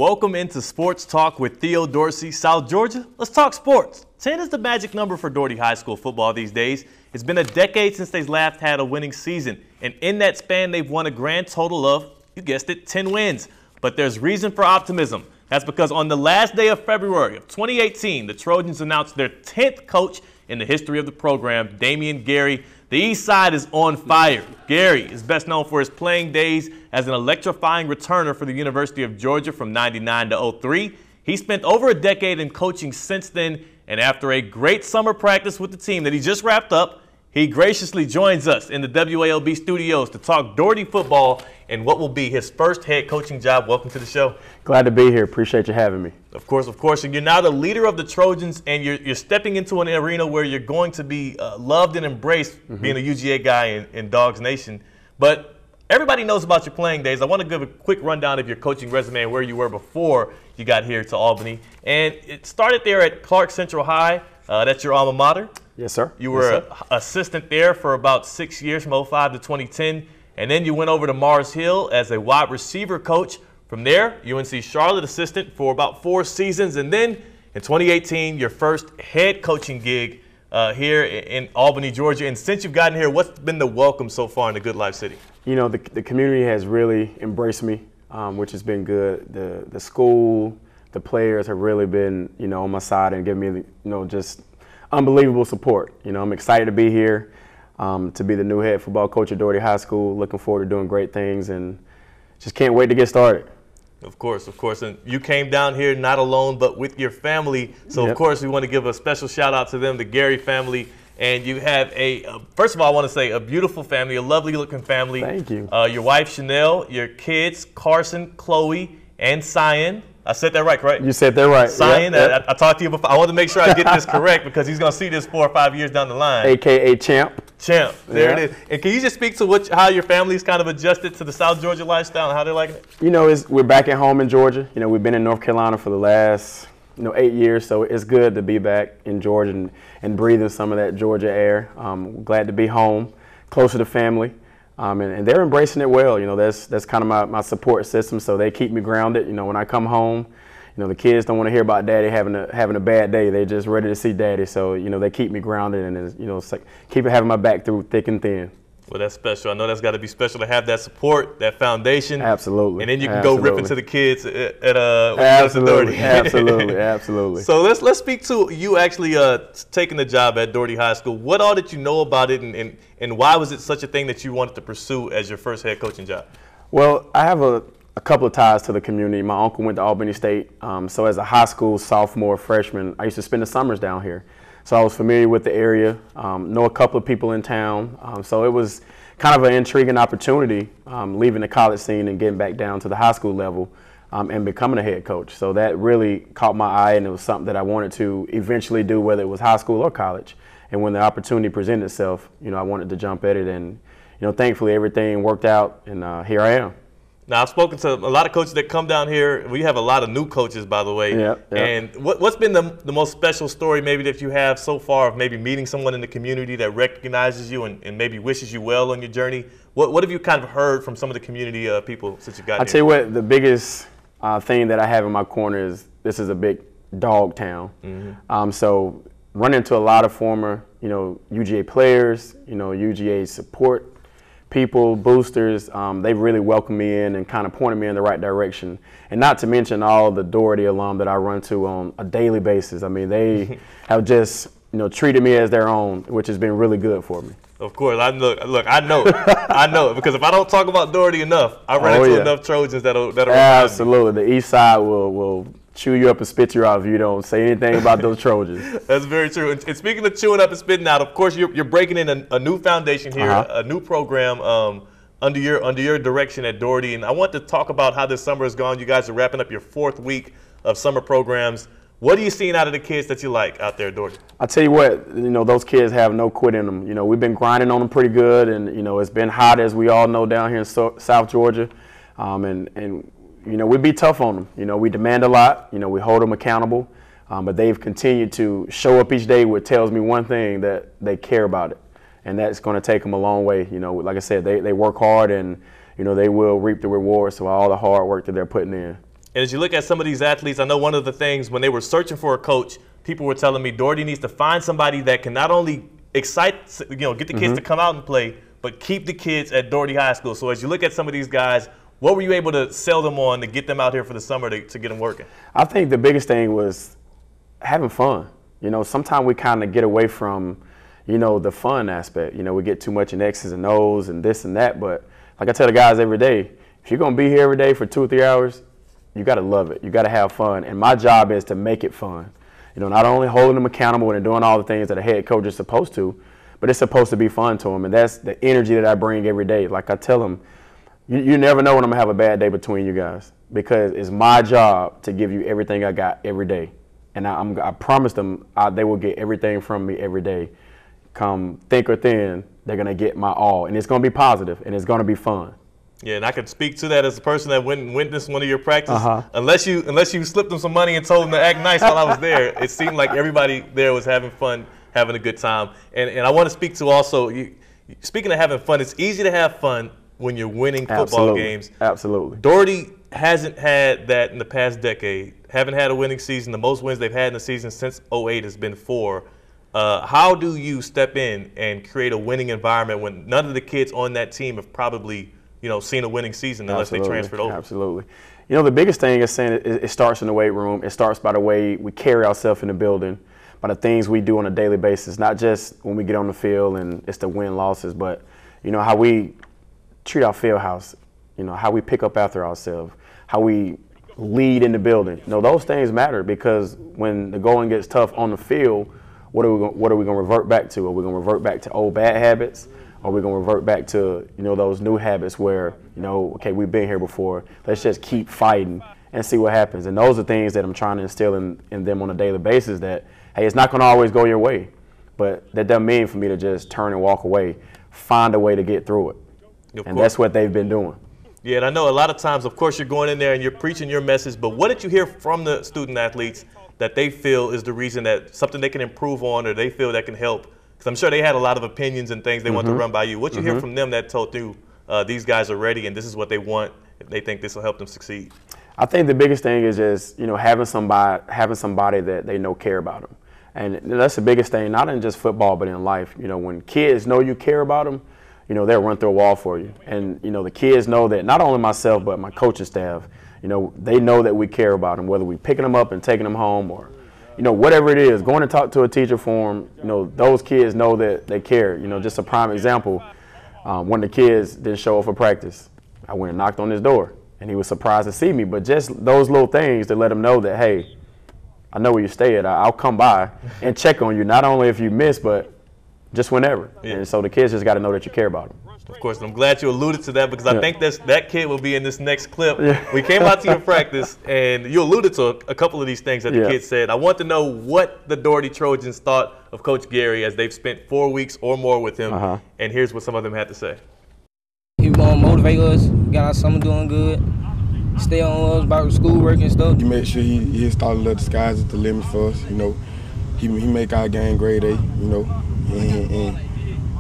Welcome into Sports Talk with Theo Dorsey, South Georgia. Let's talk sports. 10 is the magic number for Dougherty High School football these days. It's been a decade since they've last had a winning season, and in that span, they've won a grand total of, you guessed it, 10 wins. But there's reason for optimism. That's because on the last day of February of 2018, the Trojans announced their 10th coach in the history of the program, Damien Gary. The East Side is on fire. Gary is best known for his playing days as an electrifying returner for the University of Georgia from '99 to '03. He spent over a decade in coaching since then, and after a great summer practice with the team that he just wrapped up, he graciously joins us in the WALB studios to talk Dougherty football and what will be his first head coaching job. Welcome to the show. Glad to be here. Appreciate you having me. Of course, of course. And you're now the leader of the Trojans, and you're stepping into an arena where you're going to be loved and embraced, being a UGA guy in Dogs Nation. But everybody knows about your playing days. I want to give a quick rundown of your coaching resume and where you were before you got here to Albany. And it started there at Clark Central High. That's your alma mater. Yes, sir. You were an assistant there for about 6 years, from 05 to 2010. And then you went over to Mars Hill as a wide receiver coach. From there, UNC Charlotte assistant for about 4 seasons. And then in 2018, your first head coaching gig here in Albany, Georgia. And since you've gotten here, what's been the welcome so far in the Good Life City? You know, the community has really embraced me, which has been good. The school, the players have really been, on my side and given me, just unbelievable support. I'm excited to be here, to be the new head football coach at Dougherty High School. Looking forward to doing great things and just can't wait to get started. Of course, of course. And you came down here not alone, but with your family. So, Of course, we want to give a special shout out to them, the Gary family. And you have first of all, I want to say a beautiful family, a lovely looking family. Thank you. Your wife, Chanel, your kids, Carson, Chloe, and Cyan. I said that right, correct? You said that right. Cyan, I talked to you before. I want to make sure I get this correct because he's going to see this 4 or 5 years down the line. AKA Champ. Champ, there it is. And can you just speak to how your family's kind of adjusted to the South Georgia lifestyle and how they're liking it? We're back at home in Georgia. We've been in North Carolina for the last 8 years, so it's good to be back in Georgia and breathing some of that Georgia air. Glad to be home, closer to family, and they're embracing it well. That's kind of my support system, so they keep me grounded. When I come home, the kids don't want to hear about daddy having a bad day. They're just ready to see daddy. So, they keep me grounded and, it's like keep having my back through thick and thin. Well, that's special. I know that's got to be special to have that support, that foundation. Absolutely. And then you can go rip into the kids at Absolutely. Absolutely. Absolutely. So let's speak to you actually taking the job at Dougherty High School. What all did you know about it, and why was it such a thing that you wanted to pursue as your first head coaching job? Well, I have a couple of ties to the community. My uncle went to Albany State, so as a high school sophomore, freshman, I used to spend the summers down here. So I was familiar with the area, know a couple of people in town, so it was kind of an intriguing opportunity leaving the college scene and getting back down to the high school level and becoming a head coach. So that really caught my eye, and it was something that I wanted to eventually do, whether it was high school or college. And when the opportunity presented itself, I wanted to jump at it, and thankfully everything worked out, and here I am. Now, I've spoken to a lot of coaches that come down here. We have a lot of new coaches, by the way. Yep. And what's been the most special story maybe that you have so far of maybe meeting someone in the community that recognizes you and maybe wishes you well on your journey? What have you kind of heard from some of the community people since you got here? I'll tell you what, the biggest thing that I have in my corner is this is a big dog town. So run into a lot of former, UGA players, UGA support people, boosters. They really welcomed me in and kind of pointed me in the right direction. And not to mention all the Dougherty alum that I run to on a daily basis. I mean, they have just, treated me as their own, which has been really good for me. Of course. I know it, because if I don't talk about Dougherty enough, I run into enough Trojans that'll Absolutely. The East Side will chew you up and spit you out if you don't say anything about those Trojans. That's very true. And speaking of chewing up and spitting out, of course, you're breaking in a new foundation here, a new program under your direction at Dougherty. And I want to talk about how this summer has gone. You guys are wrapping up your 4th week of summer programs. What are you seeing out of the kids that you like out there at Dougherty? I'll tell you what, those kids have no quit in them. We've been grinding on them pretty good, and, it's been hot, as we all know, down here in South Georgia. We be tough on them. We demand a lot. We hold them accountable. But they've continued to show up each day, which tells me one thing, that they care about it. And that's going to take them a long way. Like I said, they work hard, and, they will reap the rewards of all the hard work that they're putting in. And as you look at some of these athletes, I know one of the things when they were searching for a coach, people were telling me Dougherty needs to find somebody that can not only excite, get the kids to come out and play, but keep the kids at Dougherty High School. So as you look at some of these guys, what were you able to sell them on to get them out here for the summer to get them working? I think the biggest thing was having fun. Sometimes we kind of get away from, the fun aspect. We get too much in X's and O's and this and that. But like I tell the guys every day, if you're going to be here every day for 2 or 3 hours, you got to love it. You got to have fun. And my job is to make it fun. Not only holding them accountable and doing all the things that a head coach is supposed to, but it's supposed to be fun to them. And that's the energy that I bring every day. Like I tell them, you never know when I'm going to have a bad day between you guys, because it's my job to give you everything I got every day. And I promise them they will get everything from me every day. Come thick or thin, they're going to get my all. And it's going to be positive, and it's going to be fun. Yeah, and I can speak to that as a person that witnessed one of your practices. Unless you slipped them some money and told them to act nice while I was there, it seemed like everybody there was having fun, having a good time. And I want to speak to also, speaking of having fun, it's easy to have fun when you're winning football games. Absolutely. Dougherty hasn't had that in the past decade. Haven't had a winning season. The most wins they've had in the season since '08 has been 4. How do you step in and create a winning environment when none of the kids on that team have probably seen a winning season unless they transferred over? Absolutely. The biggest thing is saying it starts in the weight room. It starts by the way we carry ourselves in the building, by the things we do on a daily basis, not just when we get on the field and it's the win-losses, but, how we treat our field house, how we pick up after ourselves, how we lead in the building. Those things matter, because when the going gets tough on the field, what are we going to revert back to? Are we going to revert back to old bad habits? Or are we going to revert back to, those new habits where, okay, we've been here before. Let's just keep fighting and see what happens. And those are things that I'm trying to instill in them on a daily basis, that, hey, it's not going to always go your way. But that doesn't mean for me to just turn and walk away. Find a way to get through it. And that's what they've been doing. Yeah, and I know a lot of times, of course, you're going in there and you're preaching your message, but what did you hear from the student athletes that they feel is the reason, that something they can improve on or they feel that can help? Because I'm sure they had a lot of opinions and things they want to run by you. What you hear from them that told you these guys are ready and this is what they want, if they think this will help them succeed? I think the biggest thing is just, having somebody that they know care about them. And that's the biggest thing, not in just football, but in life. When kids know you care about them, they'll run through a wall for you. And, the kids know that, not only myself, but my coaching staff, they know that we care about them, whether we're picking them up and taking them home or, whatever it is, going to talk to a teacher for them, those kids know that they care. Just a prime example, one of the kids didn't show up for practice. I went and knocked on his door, and he was surprised to see me. But just those little things to let him know that, hey, I know where you stay at. I'll come by and check on you, not only if you miss, but just whenever. Yeah. And so the kids just got to know that you care about them. Of course, I'm glad you alluded to that, because I think that kid will be in this next clip. Yeah. We came out to your practice, and you alluded to a couple of these things that the kid said. I want to know what the Dougherty Trojans thought of Coach Gary as they've spent 4 weeks or more with him, and here's what some of them had to say. He was going to motivate us, got our summer doing good, stay on us about schoolwork and stuff. He made sure he started to let the skies at the limit for us, He make our game grade A, and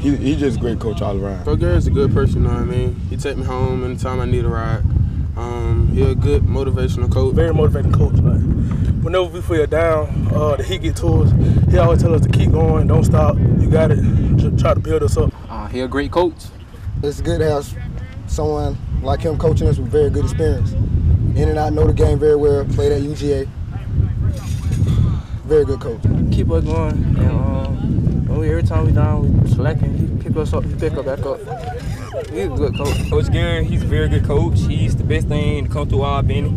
he's just a great coach all around. Coach Gary's a good person, He take me home anytime I need a ride. He's a good motivational coach. Very motivating coach. Like, whenever we feel down, the heat get to us, he always tell us to keep going, don't stop. You got it. Try to build us up. He's a great coach. It's good to have someone like him coaching us with very good experience. In and out, know the game very well, played at UGA. Very good coach. Keep us going, and every time we down, we slacking. He pick us up, he pick us back up. He's a good coach. Coach Gary, he's a very good coach. He's the best thing to come through Albany.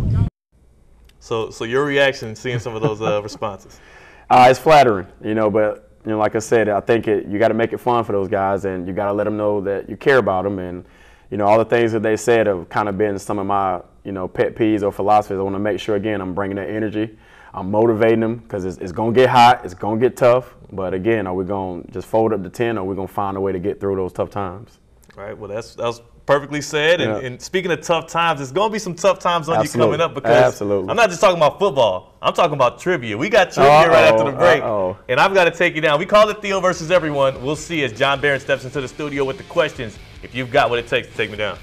So your reaction seeing some of those responses? It's flattering, but like I said, I think you got to make it fun for those guys, and you got to let them know that you care about them. And all the things that they said have kind of been some of my pet peeves or philosophies. I want to make sure, again, I'm bringing that energy. I'm motivating them, because it's going to get hot, it's going to get tough. But again, are we going to just fold up the 10, or are we going to find a way to get through those tough times? All right, well, that was perfectly said. And speaking of tough times, there's going to be some tough times on you coming up, because I'm not just talking about football. I'm talking about trivia. We got trivia right after the break, and I've got to take you down. We call it Theo versus everyone. We'll see as John Barron steps into the studio with the questions, if you've got what it takes to take me down.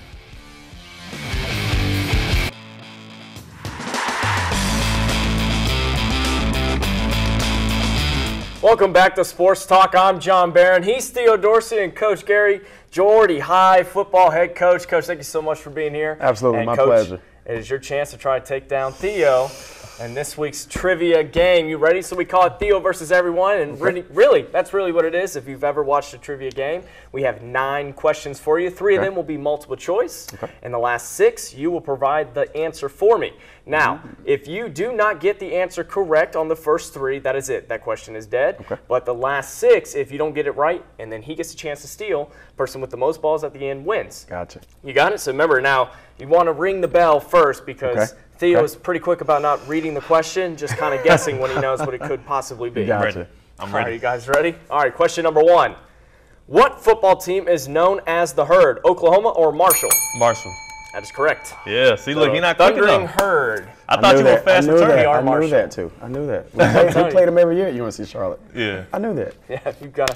Welcome back to Sports Talk. I'm John Barron. He's Theo Dorsey and Coach Gary, Dougherty High football head coach. Coach, thank you so much for being here. Absolutely, and my Coach, pleasure. It is your chance to try to take down Theo in this week's trivia game. You ready? So we call it Theo versus everyone, and really, that's really what it is. If you've ever watched a trivia game, we have 9 questions for you. 3 of them will be multiple choice, and the last 6, you will provide the answer for me. Now, if you do not get the answer correct on the first 3, that is it. That question is dead. But the last 6, if you don't get it right, and then he gets a chance to steal, person with the most balls at the end wins. Gotcha. You got it? So remember, now, you want to ring the bell first because Theo is pretty quick about not reading the question, just kind of guessing when he knows what it could possibly be. Gotcha. I'm ready. Are you guys ready? All right, question number 1. What football team is known as the Herd, Oklahoma or Marshall? Marshall. That is correct. Yeah, see, look, you're not quick Thundering enough. Herd. I thought you were fast I knew attorney. that too. I knew that. We played them every year at UNC Charlotte. Yeah. I knew that. Yeah, you got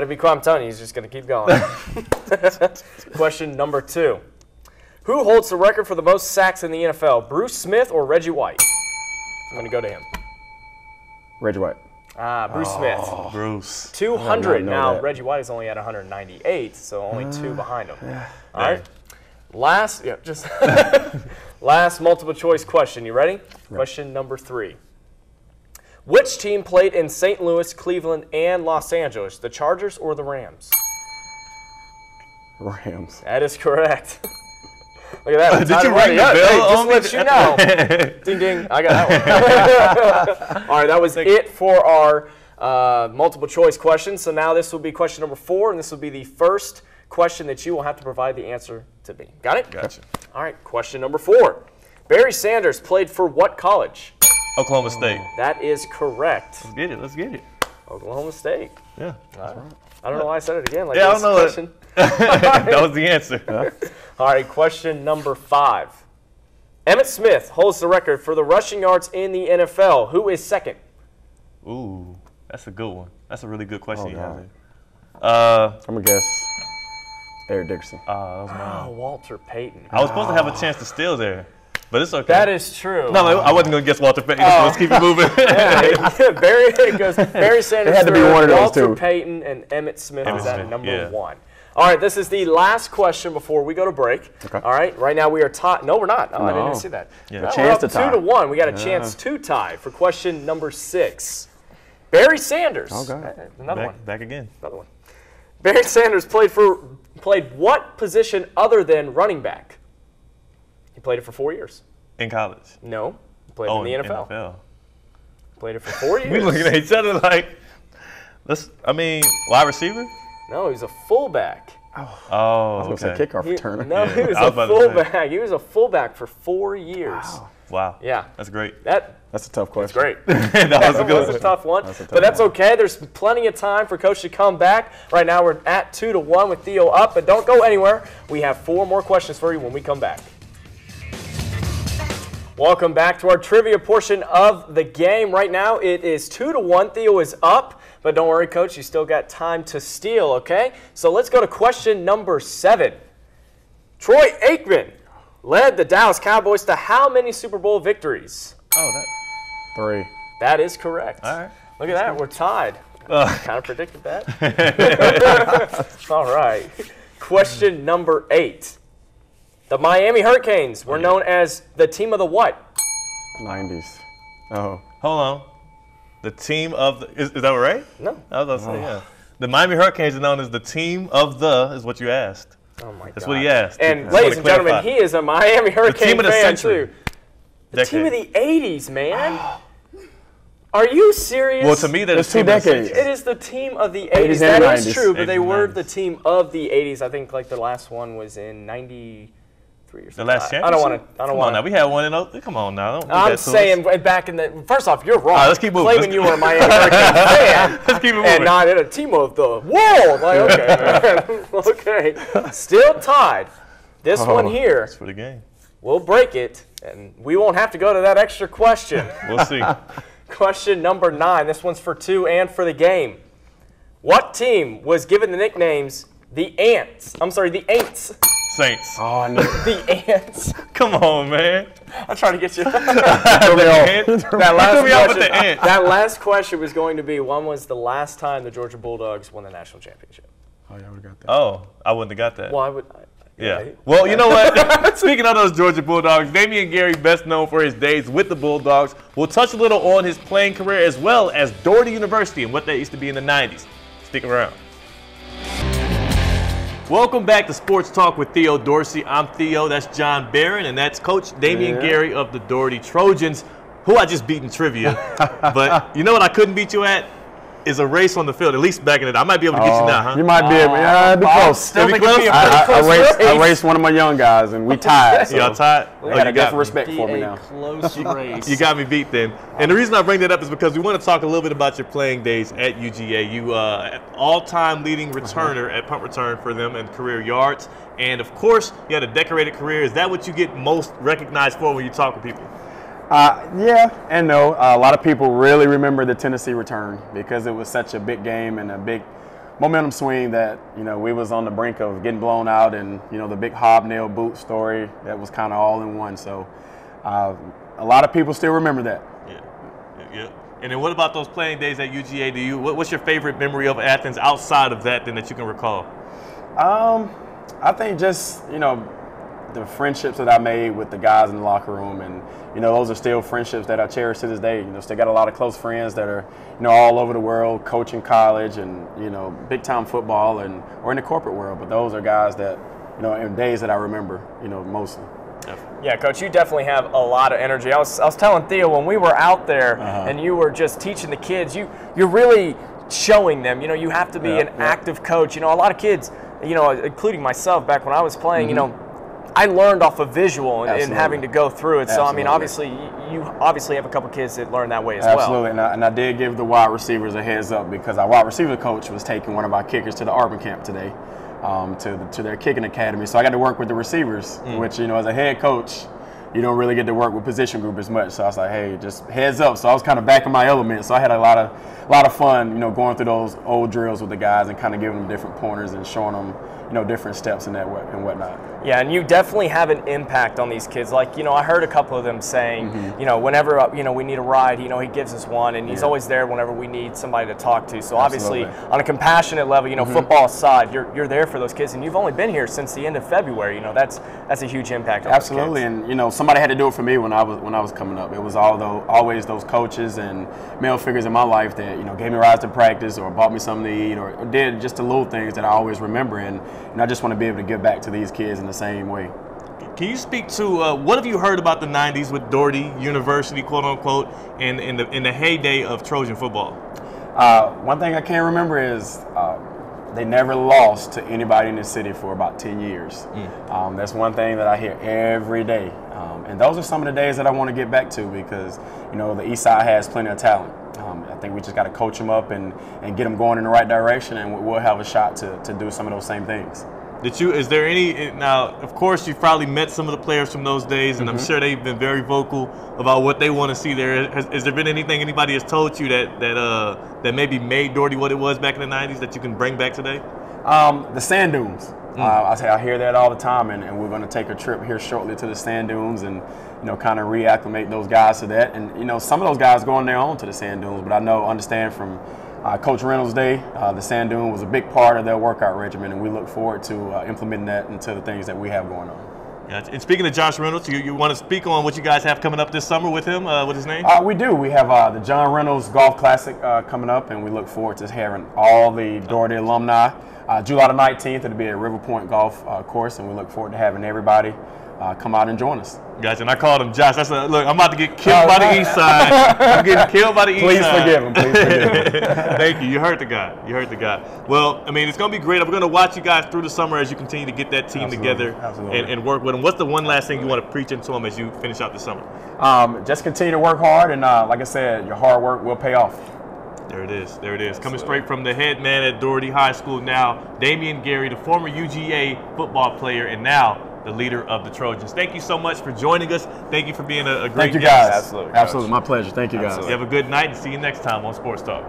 to be quiet. I'm telling you, he's just going to keep going. Question number 2. Who holds the record for the most sacks in the NFL, Bruce Smith or Reggie White? I'm going to go to him. Reggie White. Bruce Smith. Bruce. 200. Now, that. Reggie White is only at 198, so only 2 behind him. All right. Last multiple choice question. You ready? Question number 3. Which team played in St. Louis, Cleveland, and Los Angeles? The Chargers or the Rams? Rams. That is correct. Look at that. Did you ring the bell? Just let you know. Ding, ding. I got that one. All right, that was it for our multiple choice questions. So now this will be question number 4, and this will be the first question that you will have to provide the answer to me. Got it? Gotcha. All right, question number 4. Barry Sanders played for what college? Oklahoma State. That is correct. Let's get it. Let's get it. Oklahoma State. Yeah. I don't know why I said it again. Like Yeah, I this don't know question. That was the answer. All right, question number 5. Emmitt Smith holds the record for the rushing yards in the NFL. Who is second? Ooh, that's a good one. That's a really good question you have God. there. I'm going to guess Eric Dickerson. That was mine. Oh, Walter Payton. I was supposed to have a chance to steal there, but it's okay. That is true. No, I wasn't going to guess Walter Payton, so let's keep it moving. Barry Sanders, It had to be one of those Walter two. Payton, and Emmitt Smith is at Smith, number yeah. 1. All right, this is the last question before we go to break. All right, right now we are tied. No, we're not. Oh, I didn't even see that. Yeah. No, A chance we're up to tie. 2-1. We got a chance to tie for question number 6. Barry Sanders. Another one. Back again. Another one. Barry Sanders played what position other than running back? He played it for 4 years. In college. No, he played in the NFL. Played it for 4 years. We looking at each other like, wide receiver? No, he was a fullback. Oh, I was going to say kickoff returner. No, he was I was a about to say. fullback. He was a fullback for 4 years. Wow. Yeah. That's great. That's a tough question. Great. That was a good That was a tough one. That's a tough But that's one. okay. There's plenty of time for Coach to come back. Right now we're at 2-1 with Theo up, but don't go anywhere. We have 4 more questions for you when we come back. Welcome back to our trivia portion of the game. Right now it is 2-1. Theo is up, but don't worry, Coach. You still got time to steal, okay? So let's go to question number 7. Troy Aikman led the Dallas Cowboys to how many Super Bowl victories? 3. That is correct. All right. Look at that. We're tied. Kind of predicted that. All right. Question number 8. The Miami Hurricanes were known as the team of the what? 90s. Oh. Hold on. The team of the, is that right? No. I was going to say, yeah. The Miami Hurricanes are known as the team of the, is what you asked. Oh, my God. That's what he asked. And Just ladies and wanna gentlemen, clarify. he is a Miami Hurricane team of the fan, century. too. The team of the 80s, man. Are you serious? Well, to me, that's It's 2 decades. It is the team of the 80s. 80s That and is 90s. true, but they 80s and were 90s. the team of the 80s. I think like the last one was in 93 or something. The last championship? I don't want to. Come on now. We had one in those. Come on now. Don't do I'm that to saying us. back in the. First off, you're wrong. All right, let's keep moving. Claiming you were a Miami Hurricane fan. Let's keep it moving. And not in a team of the world. Like, okay, man. Okay. Still tied. This one here, It's for the game. we'll break it, and we won't have to go to that extra question. We'll see. Question number 9. This one's for 2 and for the game. What team was given the nicknames the Ants? I'm sorry, the Aints. Saints. Oh, no. The Ants. Come on, man. I'm trying to get you. That last question was going to be, when was the last time the Georgia Bulldogs won the national championship? Oh, yeah, we got that. Oh, I wouldn't have got that. Well, I would. Yeah. Well, you know what? Speaking of those Georgia Bulldogs, Damien Gary, best known for his days with the Bulldogs, will touch a little on his playing career as well as Dougherty University and what that used to be in the 90s. Stick around. Welcome back to Sports Talk with Theo Dorsey. I'm Theo, that's John Barron, and that's Coach Damien Gary of the Dougherty Trojans, who I just beat in trivia. But you know what I couldn't beat you at? Is a race on the field, at least back in the day. I might be able to get you now, huh? You might be able to. Yeah, it'd be close. Still It'd be think it'd be close? a pretty close race. I raced one of my young guys, and we tied. So Y'all tied? you got a different respect for me now. Close race. You got me beat then. And the reason I bring that up is because we want to talk a little bit about your playing days at UGA. You all-time leading returner at punt return for them and career yards. And, of course, you had a decorated career. Is that what you get most recognized for when you talk with people? Yeah and no. A lot of people really remember the Tennessee return because it was such a big game and a big momentum swing that, you know, we was on the brink of getting blown out, and, you know, the big hobnail boot story, that was kind of all in one. So a lot of people still remember that. Yeah. And then what about those playing days at UGA? What's your favorite memory of Athens outside of that that you can recall? I think just, you know, the friendships that I made with the guys in the locker room, and, you know, those are still friendships that I cherish to this day. You know, still got a lot of close friends that are, you know, all over the world, coaching college and, you know, big time football or in the corporate world. But those are guys that, you know, in days that I remember, you know, mostly. Yeah, Coach, you definitely have a lot of energy. I was telling Theo when we were out there and you were just teaching the kids, you're really showing them. You know, you have to be an active coach. You know, a lot of kids, you know, including myself back when I was playing, you know, I learned off of visual and having to go through it. So, I mean, obviously, you obviously have a couple kids that learn that way as well. Absolutely, and I did give the wide receivers a heads up because our wide receiver coach was taking one of our kickers to the Arbor camp today, to their kicking academy. So I got to work with the receivers, which, you know, as a head coach, you don't really get to work with position group as much. So I was like, hey, just heads up. So I was kind of back in my element. So I had a lot of fun, you know, going through those old drills with the guys and kind of giving them different pointers and showing them, you know, different steps and whatnot. Yeah, and you definitely have an impact on these kids. Like, you know, I heard a couple of them saying, you know, whenever, you know, we need a ride, you know, he gives us one, and he's always there whenever we need somebody to talk to. So obviously, on a compassionate level, you know, football aside, you're there for those kids, and you've only been here since the end of February. You know, that's a huge impact on Absolutely, those kids. And, you know, somebody had to do it for me when I was coming up. It was always those coaches and male figures in my life that, you know, gave me rides to practice or bought me something to eat or did just the little things that I always remember, and I just want to be able to give back to these kids in the same way. Can you speak to what have you heard about the 90s with Dougherty University, quote unquote, and in the heyday of Trojan football? One thing I can't remember is they never lost to anybody in the city for about 10 years. That's one thing that I hear every day. And those are some of the days that I want to get back to because, you know, the East Side has plenty of talent. I think we just got to coach them up and get them going in the right direction, and we'll have a shot to do some of those same things. Is there any, now, of course, you've probably met some of the players from those days, and I'm sure they've been very vocal about what they want to see there. Has there been anything anybody has told you that maybe made Dougherty what it was back in the 90s that you can bring back today? The sand dunes. I hear that all the time, and we're going to take a trip here shortly to the sand dunes and, you know, kind of reacclimate those guys to that. And, you know, some of those guys go on their own to the sand dunes, but I understand from Coach Reynolds' day, the sand dune was a big part of their workout regimen, and we look forward to implementing that into the things that we have going on. Yeah, and speaking of Josh Reynolds, you want to speak on what you guys have coming up this summer with him, with his name? We do. We have the John Reynolds Golf Classic coming up, and we look forward to having all the Dougherty alumni. July the 19th, it'll be a River Point golf course, and we look forward to having everybody come out and join us. Gotcha. And I called him Josh. Look, I'm about to get killed by the East Side. I'm getting killed by the East Side. Please forgive him. Please forgive him. Thank you. You heard the guy. Well, I mean, it's going to be great. We're going to watch you guys through the summer as you continue to get that team together and work with them. What's the one last thing you want to preach into them as you finish out the summer? Just continue to work hard, and like I said, your hard work will pay off. There it is. Coming straight from the head man at Dougherty High School now, Damien Gary, the former UGA football player and now the leader of the Trojans. Thank you so much for joining us. Thank you for being a great guest. Thank you guys. Absolutely. My pleasure. Thank you guys. You have a good night and see you next time on Sports Talk.